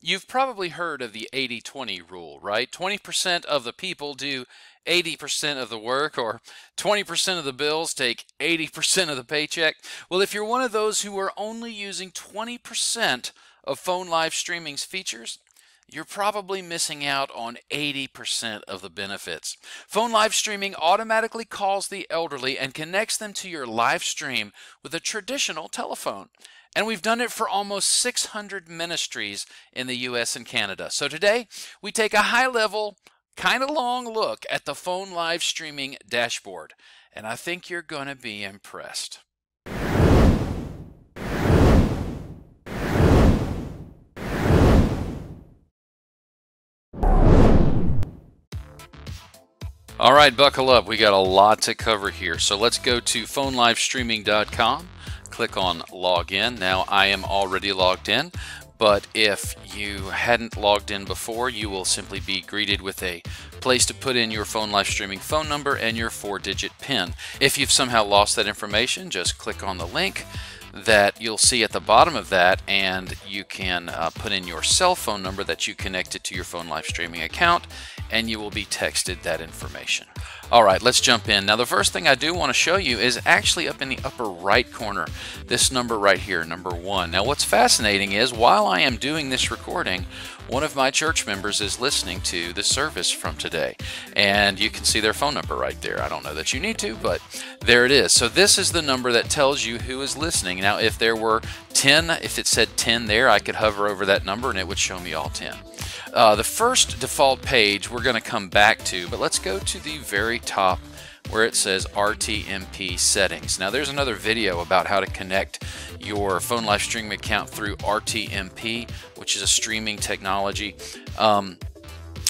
You've probably heard of the 80-20 rule, right? 20% of the people do 80% of the work, or 20% of the bills take 80% of the paycheck. Well, if you're one of those who are only using 20% of phone live streaming's features, you're probably missing out on 80% of the benefits. Phone live streaming automatically calls the elderly and connects them to your live stream with a traditional telephone. And we've done it for almost 600 ministries in the US and Canada. So today, we take a high-level, kind of long look at the phone live streaming dashboard. And I think you're going to be impressed. All right, buckle up. We got a lot to cover here. So let's go to PhoneLiveStreaming.com. Click on Login. Now I am already logged in, but if you hadn't logged in before, you will simply be greeted with a place to put in your phone live streaming phone number and your 4-digit PIN. If you've somehow lost that information, just click on the link that you'll see at the bottom of that, and you can put in your cell phone number that you connected to your phone live streaming account, and you will be texted that information. All right, let's jump in. Now, the first thing I do want to show you is actually up in the upper right corner, this number right here, number 1. Now, what's fascinating is while I am doing this recording, one of my church members is listening to the service from today, and you can see their phone number right there. I don't know that you need to, but there it is. So this is the number that tells you who is listening. Now, if there were 10, if it said 10 there, I could hover over that number and it would show me all 10. The first default page we're going to come back to, but let's go to the very top where it says RTMP settings. Now there's another video about how to connect your phone live streaming account through RTMP, which is a streaming technology.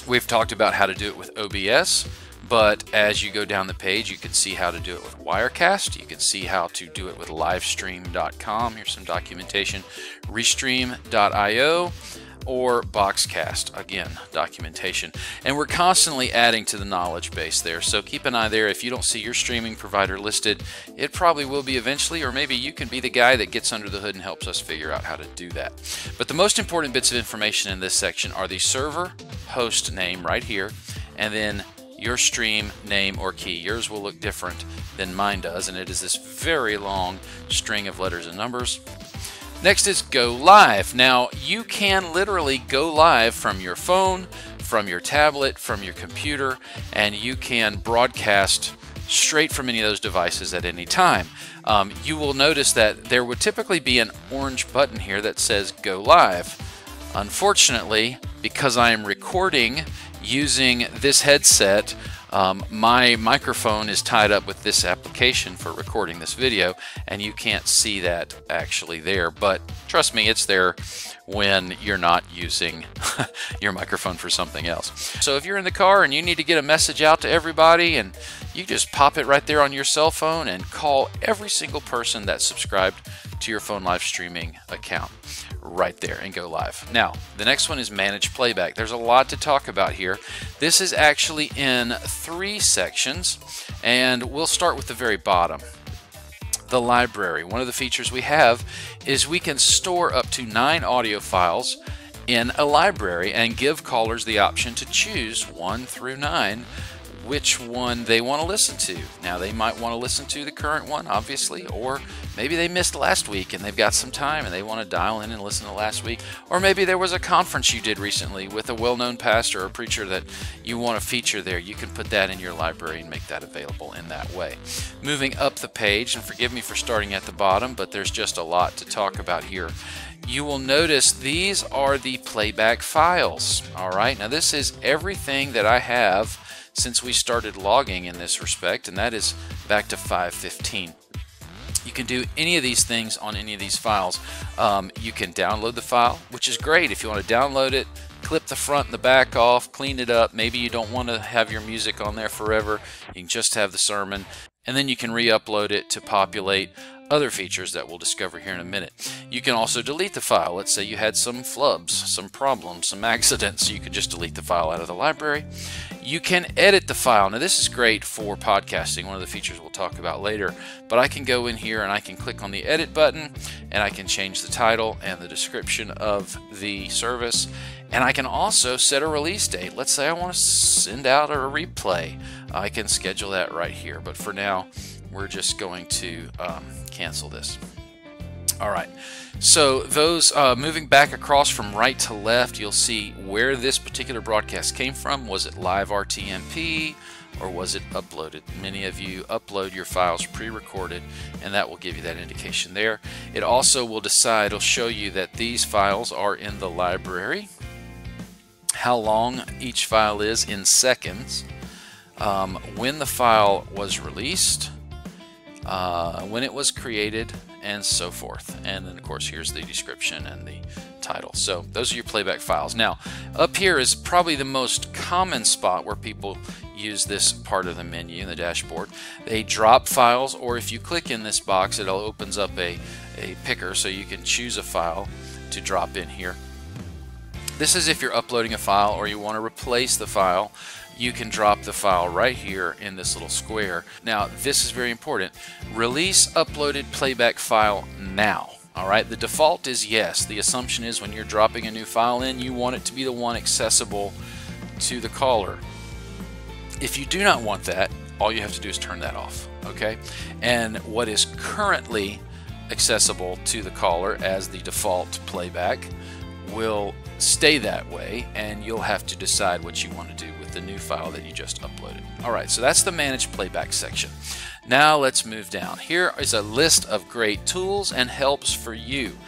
We've talked about how to do it with OBS, but as you go down the page, you can see how to do it with Wirecast. You can see how to do it with livestream.com. Here's some documentation. Restream.io. or Boxcast, again, documentation. And we're constantly adding to the knowledge base there, so keep an eye there. If you don't see your streaming provider listed, it probably will be eventually, or maybe you can be the guy that gets under the hood and helps us figure out how to do that. But the most important bits of information in this section are the server host name right here, and then your stream name or key. Yours will look different than mine does, and it is this very long string of letters and numbers. Next is go live. Now you can literally go live from your phone, from your tablet, from your computer, and you can broadcast straight from any of those devices at any time. You will notice that there would typically be an orange button here that says go live. Unfortunately, because I am recording using this headset, my microphone is tied up with this application for recording this video, and you can't see that actually there, but trust me, it's there when you're not using your microphone for something else. So if you're in the car and you need to get a message out to everybody, and you just pop it right there on your cell phone and call every single person that's subscribed to your phone live streaming account right there and go live. Now, the next one is manage playback. There's a lot to talk about here. This is actually in 3 sections, and we'll start with the very bottom. The library. One of the features we have is we can store up to 9 audio files in a library and give callers the option to choose 1 through 9 which one they want to listen to. Now, they might want to listen to the current one, obviously, or maybe they missed last week and they've got some time and they want to dial in and listen to last week. Or maybe there was a conference you did recently with a well-known pastor or preacher that you want to feature there. You can put that in your library and make that available in that way. Moving up the page, and forgive me for starting at the bottom, but there's just a lot to talk about here. You will notice these are the playback files. All right, now this is everything that I have since we started logging in this respect, and that is back to 5:15. You can do any of these things on any of these files. You can download the file, which is great if you want to download it, clip the front and the back off, clean it up. Maybe you don't want to have your music on there forever. You can just have the sermon, and then you can re-upload it to populate other features that we'll discover here in a minute. You can also delete the file. Let's say you had some flubs, some problems, some accidents. You could just delete the file out of the library. You can edit the file. Now this is great for podcasting, one of the features we'll talk about later, but I can go in here and I can click on the edit button and I can change the title and the description of the service, and I can also set a release date. Let's say I want to send out a replay. I can schedule that right here, but for now we're just going to cancel this. All right, so those moving back across from right to left, you'll see where this particular broadcast came from. Was it live RTMP or was it uploaded? Many of you upload your files pre-recorded, and that will give you that indication there. It also will decide, it'll show you that these files are in the library, how long each file is in seconds, when the file was released, when it was created, and so forth. And then of course here's the description and the title. So those are your playback files. Now up here is probably the most common spot where people use this part of the menu in the dashboard. They drop files, or if you click in this box, it opens up a picker so you can choose a file to drop in here. This is if you're uploading a file or you want to replace the file. You can drop the file right here in this little square. Now this is very important. Release uploaded playback file now. Alright, the default is yes. The assumption is when you're dropping a new file in, you want it to be the one accessible to the caller. If you do not want that, all you have to do is turn that off. Okay, and what is currently accessible to the caller as the default playback will stay that way, and you'll have to decide what you want to do with the new file that you just uploaded. Alright, so that's the Manage Playback section. Now let's move down. Here is a list of great tools and helps for you.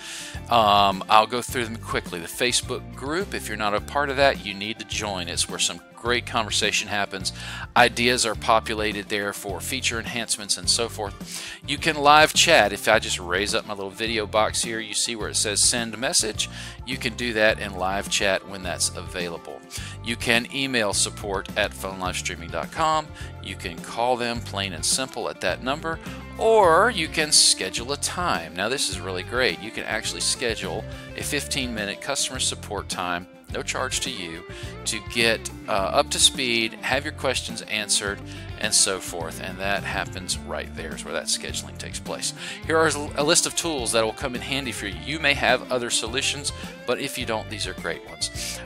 I'll go through them quickly. The Facebook group, if you're not a part of that, you need to join. It's where some great conversation happens. Ideas are populated there for feature enhancements and so forth. You can live chat. If I just raise up my little video box here, you see where it says send message. You can do that in live chat when that's available. You can email support@phonelivestreaming.com. You can call them plain and simple at that number, or you can schedule a time. Now this is really great. You can actually schedule a 15-minute customer support time, no charge to you, to get up to speed, have your questions answered, and so forth. And that happens right there is where that scheduling takes place. Here are a list of tools that will come in handy for you. You may have other solutions, but if you don't, these are great ones.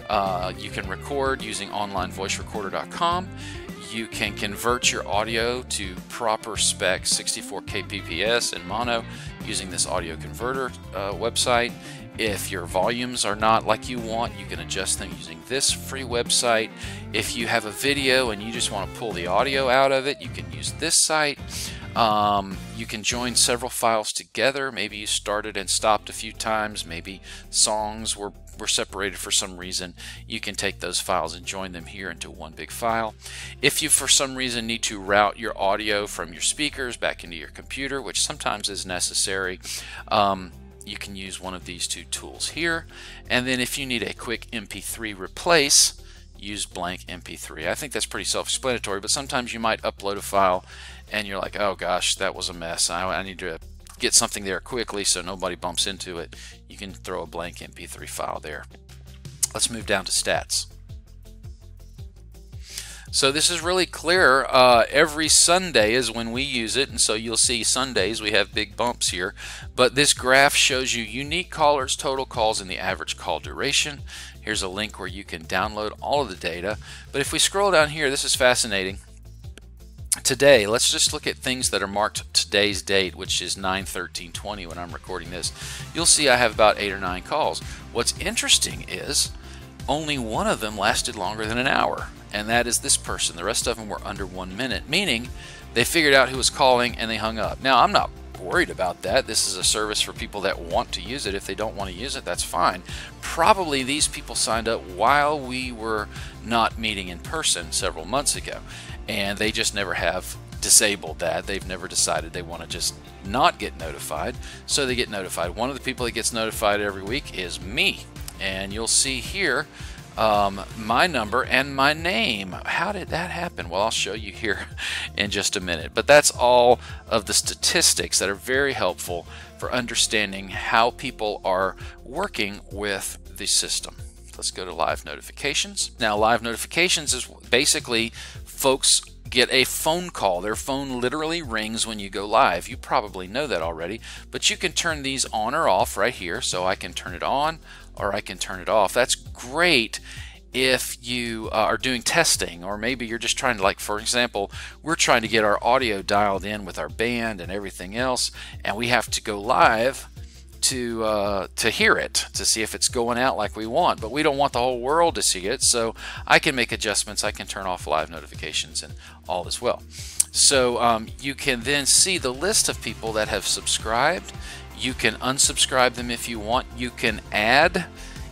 You can record using onlinevoicerecorder.com. You can convert your audio to proper spec 64 kbps and mono using this audio converter website. If your volumes are not like you want, you can adjust them using this free website. If you have a video and you just want to pull the audio out of it, you can use this site. You can join several files together. Maybe you started and stopped a few times. Maybe songs were separated for some reason. You can take those files and join them here into one big file. If you for some reason need to route your audio from your speakers back into your computer, which sometimes is necessary, you can use one of these two tools here. And then if you need a quick MP3 replace, use blank MP3. I think that's pretty self-explanatory, but sometimes you might upload a file and you're like, oh gosh, that was a mess. I need to get something there quickly so nobody bumps into it. You can throw a blank MP3 file there. Let's move down to stats. So this is really clear. Every Sunday is when we use it, and so you'll see Sundays we have big bumps here. But this graph shows you unique callers, total calls, and the average call duration. Here's a link where you can download all of the data. But if we scroll down here, this is fascinating. Today, let's just look at things that are marked today's date, which is 9/13/20 when I'm recording this. You'll see I have about 8 or 9 calls. What's interesting is only one of them lasted longer than an hour, and that is this person. The rest of them were under 1 minute, meaning they figured out who was calling and they hung up. Now, I'm not worried about that. This is a service for people that want to use it. If they don't want to use it, that's fine. Probably these people signed up while we were not meeting in person several months ago, and they just never have disabled that. They've never decided they want to just not get notified, so they get notified. One of the people that gets notified every week is me, and you'll see here my number and my name. How did that happen? Well, I'll show you here in just a minute. But that's all of the statistics that are very helpful for understanding how people are working with the system. Let's go to live notifications. Now, live notifications is basically folks get a phone call. Their phone literally rings when you go live. You probably know that already, but you can turn these on or off right here. So I can turn it on or I can turn it off. That's great if you are doing testing, or maybe you're just trying to, like, for example, we're trying to get our audio dialed in with our band and everything else, and we have to go live to hear it, to see if it's going out like we want, but we don't want the whole world to see it, so I can make adjustments. I can turn off live notifications and all as well. So you can then see the list of people that have subscribed. You can unsubscribe them if you want. You can add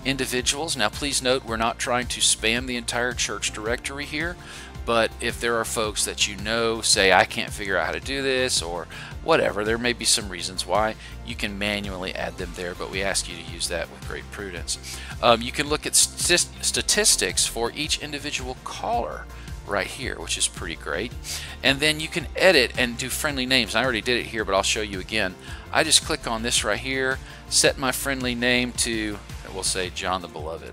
individuals. Now please note, we're not trying to spam the entire church directory here, but if there are folks that you know say, I can't figure out how to do this, or whatever, there may be some reasons why, you can manually add them there, but we ask you to use that with great prudence. You can look at statistics for each individual caller right here, which is pretty great. And then you can edit and do friendly names. I already did it here, but I'll show you again. I just click on this right here, set my friendly name to, we'll say John the Beloved.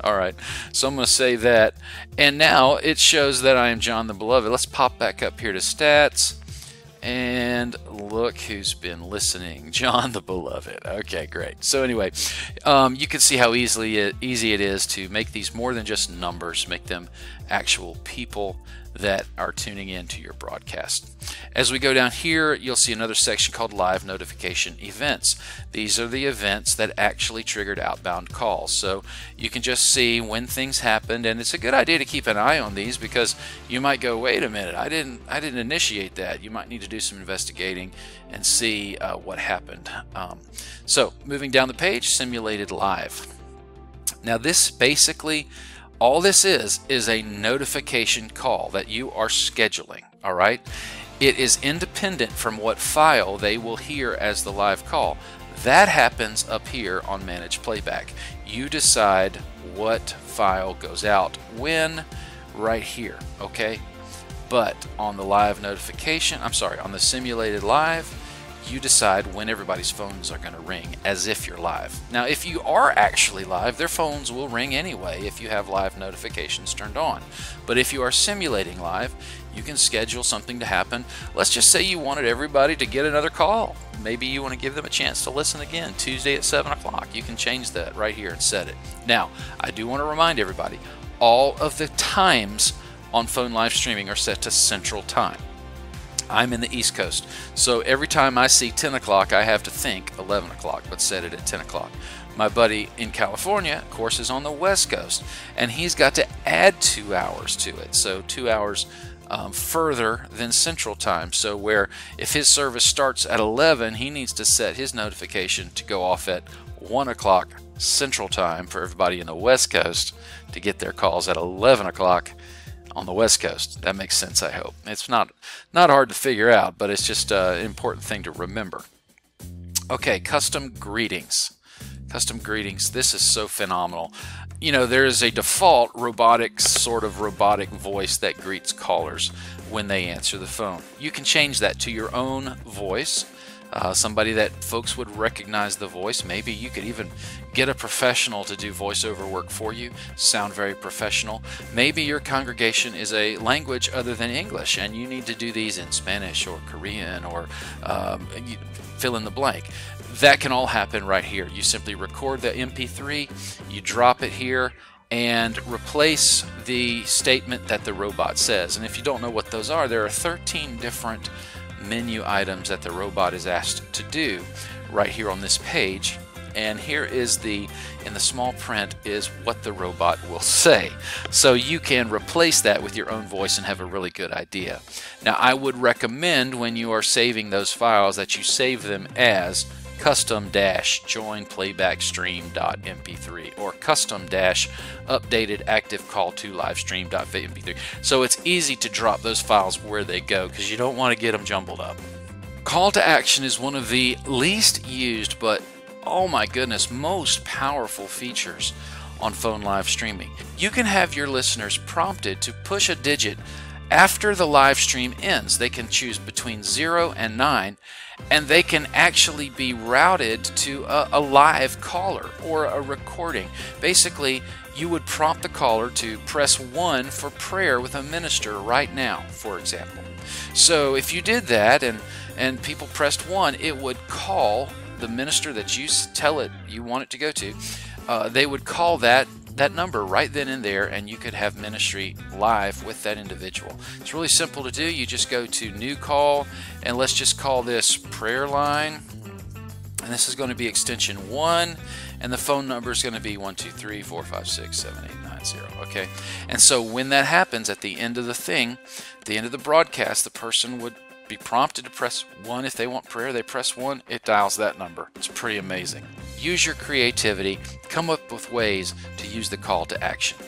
All right, so I'm going to say that, and now it shows that I am John the Beloved. Let's pop back up here to stats, and look who's been listening, John the Beloved. Okay, great. So anyway, you can see how easy it is to make these more than just numbers, make them actual people that are tuning in to your broadcast. As we go down here, you'll see another section called live notification events. These are the events that actually triggered outbound calls. So you can just see when things happened, and it's a good idea to keep an eye on these, because you might go, wait a minute, I didn't initiate that. You might need to do some investigating and see what happened. So moving down the page, simulated live. Now this basically, all this is a notification call that you are scheduling, all right? It is independent from what file they will hear as the live call. That happens up here on Manage Playback. You decide what file goes out when, right here, okay? But on the live notification, I'm sorry, on the simulated live, you decide when everybody's phones are going to ring as if you're live. Now, if you are actually live, their phones will ring anyway if you have live notifications turned on. But if you are simulating live, you can schedule something to happen. Let's just say you wanted everybody to get another call. Maybe you want to give them a chance to listen again Tuesday at 7 o'clock. You can change that right here and set it. Now, I do want to remind everybody, all of the times on phone live streaming are set to Central Time. I'm in the East Coast, so every time I see 10 o'clock, I have to think 11 o'clock, but set it at 10 o'clock. My buddy in California, of course, is on the West Coast, and he's got to add 2 hours to it, so 2 hours further than Central Time. So where if his service starts at 11, he needs to set his notification to go off at 1 o'clock Central Time for everybody in the West Coast to get their calls at 11 o'clock on the West Coast. That makes sense, I hope. It's not hard to figure out, but it's just an important thing to remember. Okay, custom greetings. Custom greetings. This is so phenomenal. You know, there is a default sort of robotic voice that greets callers when they answer the phone. You can change that to your own voice. Somebody that folks would recognize the voice. Maybe you could even get a professional to do voiceover work for you, sound very professional. Maybe your congregation is a language other than English and you need to do these in Spanish or Korean or fill in the blank. That can all happen right here. You simply record the MP3, you drop it here, and replace the statement that the robot says. And if you don't know what those are, there are 13 different menu items that the robot is asked to do right here on this page. And here is in the small print is what the robot will say. So you can replace that with your own voice and have a really good idea. Now, I would recommend when you are saving those files that you save them as custom-join playback stream.mp3 or custom-updated active call to live stream.mp3. So it's easy to drop those files where they go because you don't want to get them jumbled up. Call to action is one of the least used but, oh my goodness, most powerful features on phone live streaming. You can have your listeners prompted to push a digit after the live stream ends. They can choose between 0 and 9, and they can actually be routed to a live caller or a recording. Basically, you would prompt the caller to press 1 for prayer with a minister right now, for example. So if you did that and people pressed 1, it would call the minister that you tell it you want it to go to. They would call that number right then and there, and you could have ministry live with that individual. It's really simple to do. You just go to new call, and let's just call this prayer line, and this is going to be extension 1, and the phone number is going to be 123-456-7890. Okay, and so when that happens at the end of the thing, at the end of the broadcast, the person would be prompted to press 1. If they want prayer, they press 1, it dials that number. It's pretty amazing. Use your creativity, come up with ways to use the call to action.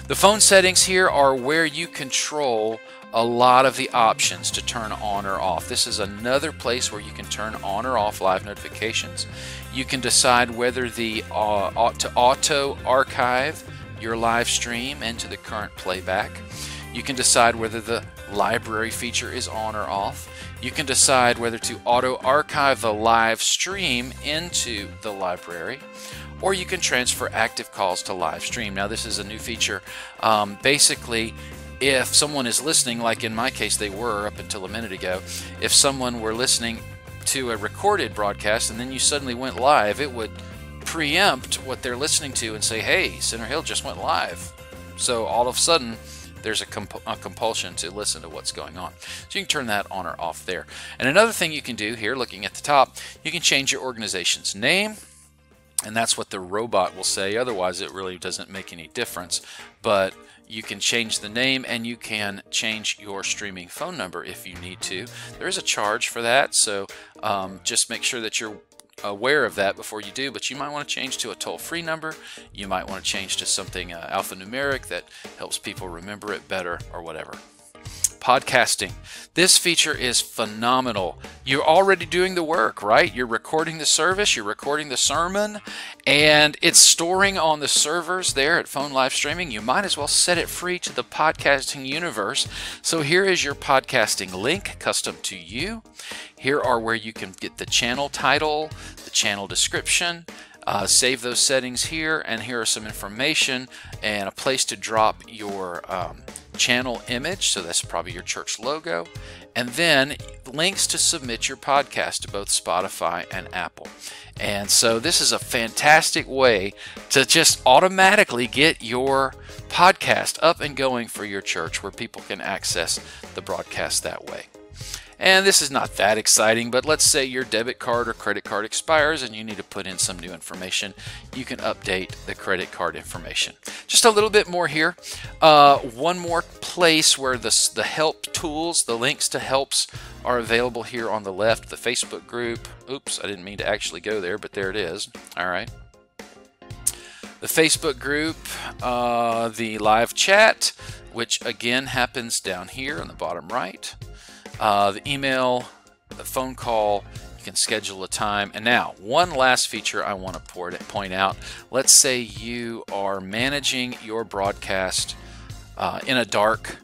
The phone settings here are where you control a lot of the options to turn on or off. This is another place where you can turn on or off live notifications. You can decide whether to auto archive your live stream into the current playback. You can decide whether the library feature is on or off. You can decide whether to auto archive the live stream into the library, or you can transfer active calls to live stream. Now this is a new feature. Basically, if someone is listening, like in my case they were up until a minute ago, if someone were listening to a recorded broadcast and then you suddenly went live, it would preempt what they're listening to and say, hey, Center Hill just went live. So all of a sudden, there's a compulsion to listen to what's going on. So you can turn that on or off there. And another thing you can do here, looking at the top, you can change your organization's name, and that's what the robot will say. Otherwise, it really doesn't make any difference. But you can change the name, and you can change your streaming phone number if you need to. There is a charge for that, so just make sure that you're aware of that before you do, but you might want to change to a toll-free number. You might want to change to something alphanumeric that helps people remember it better or whatever. Podcasting. This feature is phenomenal. You're already doing the work, right? You're recording the service, you're recording the sermon, and it's storing on the servers there at PhoneLiveStreaming. You might as well set it free to the podcasting universe. So here is your podcasting link, custom to you. Here are where you can get the channel title, the channel description, save those settings here, and here are some information and a place to drop your channel image, so that's probably your church logo, and then links to submit your podcast to both Spotify and Apple. And so this is a fantastic way to just automatically get your podcast up and going for your church, where people can access the broadcast that way. And this is not that exciting, but let's say your debit card or credit card expires and you need to put in some new information. You can update the credit card information. Just a little bit more here. One more place where the help tools, the links to helps are available here on the left. The Facebook group. Oops, I didn't mean to actually go there, but there it is. All right. The Facebook group, the live chat, which again happens down here on the bottom right. The email, the phone call, you can schedule a time. And now, one last feature I want to point out. Let's say you are managing your broadcast in a dark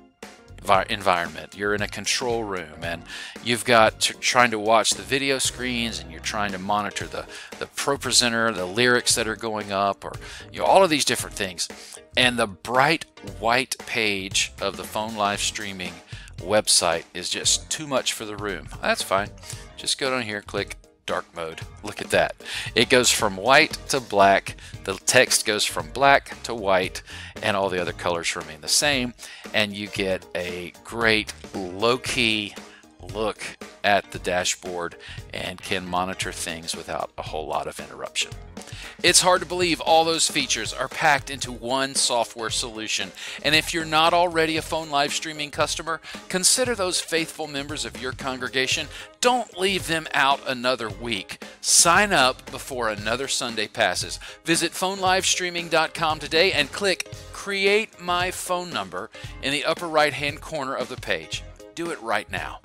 environment. You're in a control room and you've got trying to watch the video screens, and you're trying to monitor the ProPresenter, the lyrics that are going up, or all of these different things. And the bright white page of the PhoneLiveStreaming website is just too much for the room. That's fine. Just go down here, click dark mode. Look at that. It goes from white to black. The text goes from black to white, and all the other colors remain the same, and you get a great low-key look at the dashboard and can monitor things without a whole lot of interruption. It's hard to believe all those features are packed into one software solution. And if you're not already a PhoneLiveStreaming customer, consider those faithful members of your congregation. Don't leave them out another week. Sign up before another Sunday passes. Visit PhoneLiveStreaming.com today and click Create My Phone Number in the upper right-hand corner of the page. Do it right now.